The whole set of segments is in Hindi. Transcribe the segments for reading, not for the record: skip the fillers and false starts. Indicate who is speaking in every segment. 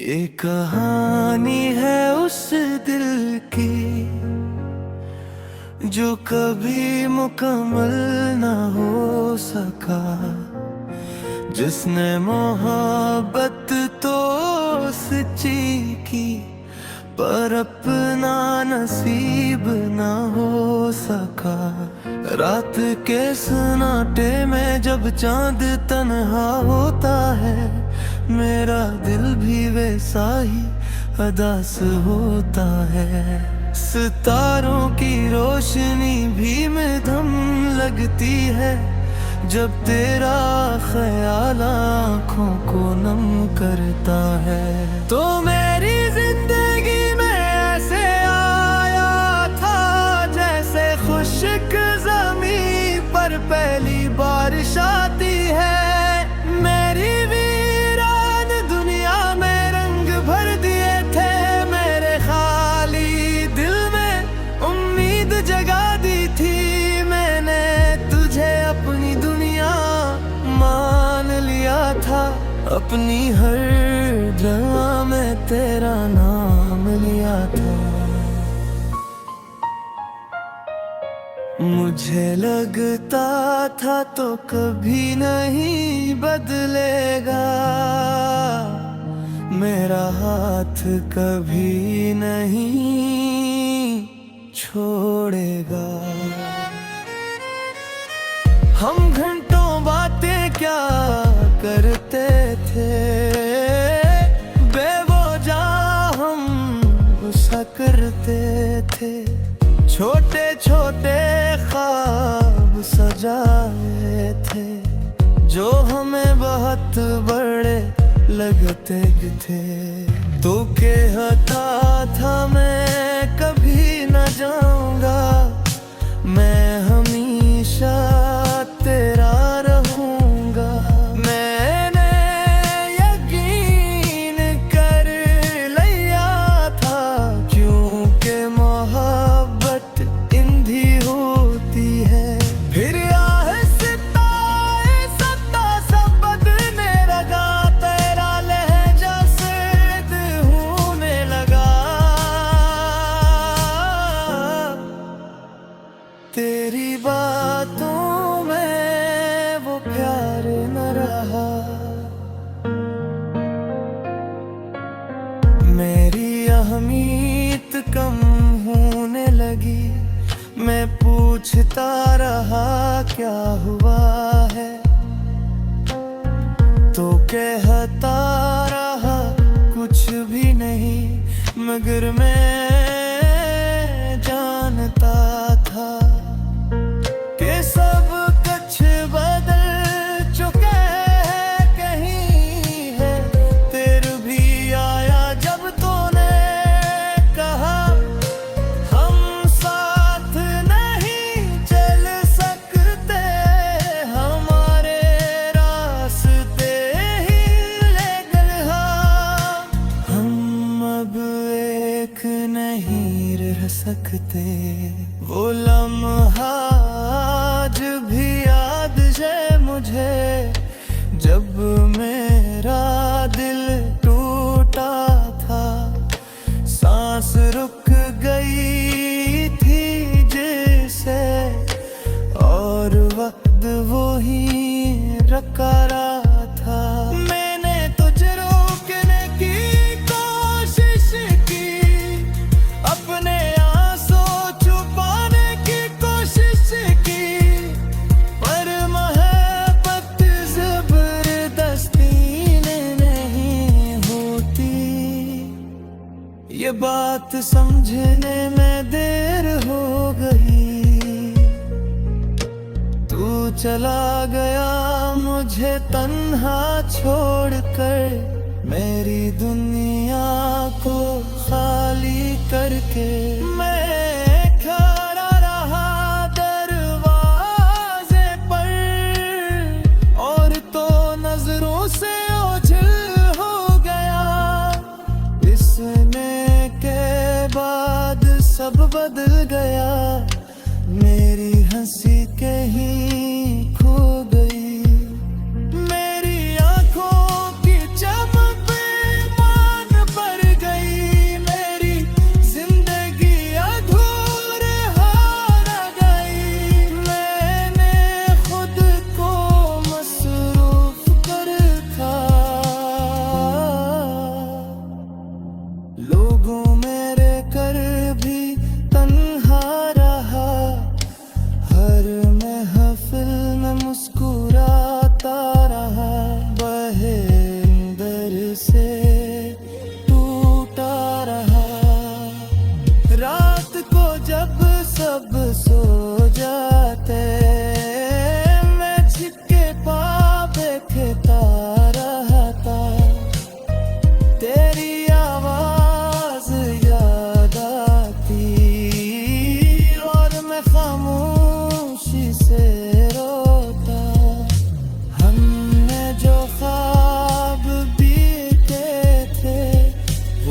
Speaker 1: ये कहानी है उस दिल की जो कभी मुकम्मल ना हो सका, जिसने मोहब्बत तो सच्ची की पर अपना नसीब ना हो सका। रात के सन्नाटे में जब चांद तन्हा होता है, मेरा दिल भी वैसा ही अदास होता है। सितारों की रोशनी भी मध्यम लगती है जब तेरा ख्याल आँखों को नम करता है। तो मेरी जिंदगी में ऐसे आया था जैसे खुश्क ज़मीं पर पहली बारिश आती है। मेरी वीरान दुनिया में रंग भर दिए थे, मेरे खाली दिल में उम्मीद जगा दी थी। मैंने तुझे अपनी दुनिया मान लिया था, अपनी हर दुआ में तेरा नाम लिया था। मुझे लगता था तो कभी नहीं बदलेगा, मेरा हाथ कभी नहीं छोड़ेगा। हम घंटों बातें क्या करते थे, बेवजह हम गुस्सा करते थे। छोटे छोटे ख्वाब सजाए थे जो हमें बहुत बड़े लगते थे। तो कहता था मैं कभी न जाऊंगा, मैं हमेशा तेरा रहूंगा। मैंने यकीन कर लिया था क्योंकि मोहब्बत इंधी होती है। फिर आहिस्ता आहिस्ता सब बदलने लगा, तेरा लहजा सर्द होने लगा। तेरी बातों में वो प्यार न रहा, मेरी अहमियत कम होने लगी। मैं पूछता रहा क्या हुआ है, तो कहता रहा कुछ भी नहीं। मगर मैं जानता था कि सब कुछ बदल चुका है, कहीं है तेरे भी आया जब तूने कहा हम साथ नहीं चल सकते, हमारे रास्ते ही अलग हैं। हम अब एक नहीं रह सकते। वो लम्हा आज भी याद है मुझे जब मेरा दिल टूटा था। सांस रुक गई थी जैसे और वक्त वो ही रखा रहा था। मैंने तुझे रोकने की कोशिश की, अपने आंसू छुपाने की कोशिश की, पर मोहब्बत जबरदस्ती नहीं होती। ये बात समझने में देर हो गई, तू चला गया मुझे तन्हा छोड़कर, मेरी दुनिया को खाली करके। मैं खड़ा रहा दरवाजे पर और तो नजरों से ओझल हो गया। इसने के बाद सब बदल गया, मेरी हंसी कहीं खो गई। मेरी आंखों की चमक मान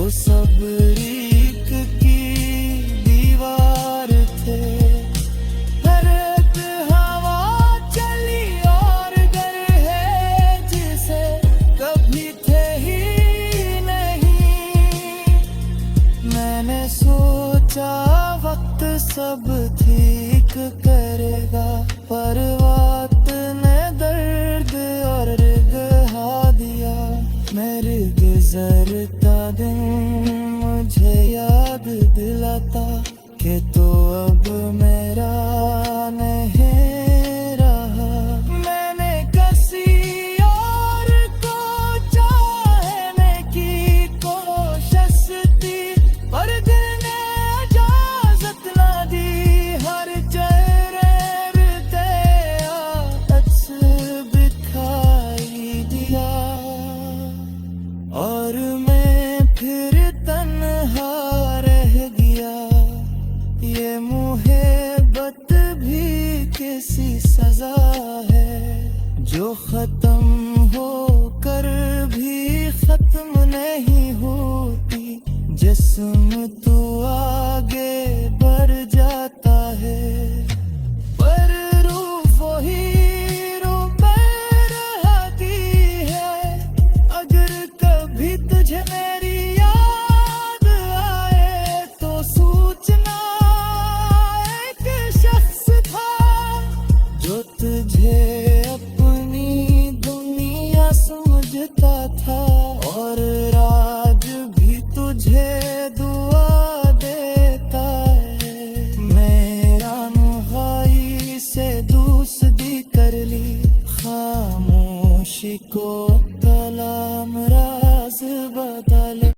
Speaker 1: वो सब रीक की दीवार थे। हर एक हवा चली और घर है जिसे कभी थे ही नहीं। मैंने सोचा वक्त सब ठीक करेगा, पर वक्त ने दर्द और रिगहा दिया। मेरे गुजरता दिन मुझे याद दिलाता कि तो अब मेरा नहीं रहा। मैंने किसी और को चाहने की कोशिश की, पर दिल ने इजाजत ना दी। हर चेहरे पे अक्स दिखाई दिया, और मैं फिर तन्हा रह गया। ये मुहब्बत भी किसी सजा है, जो खत्म होकर भी खत्म नहीं होती। जिस्म तू आगे बढ़ जाता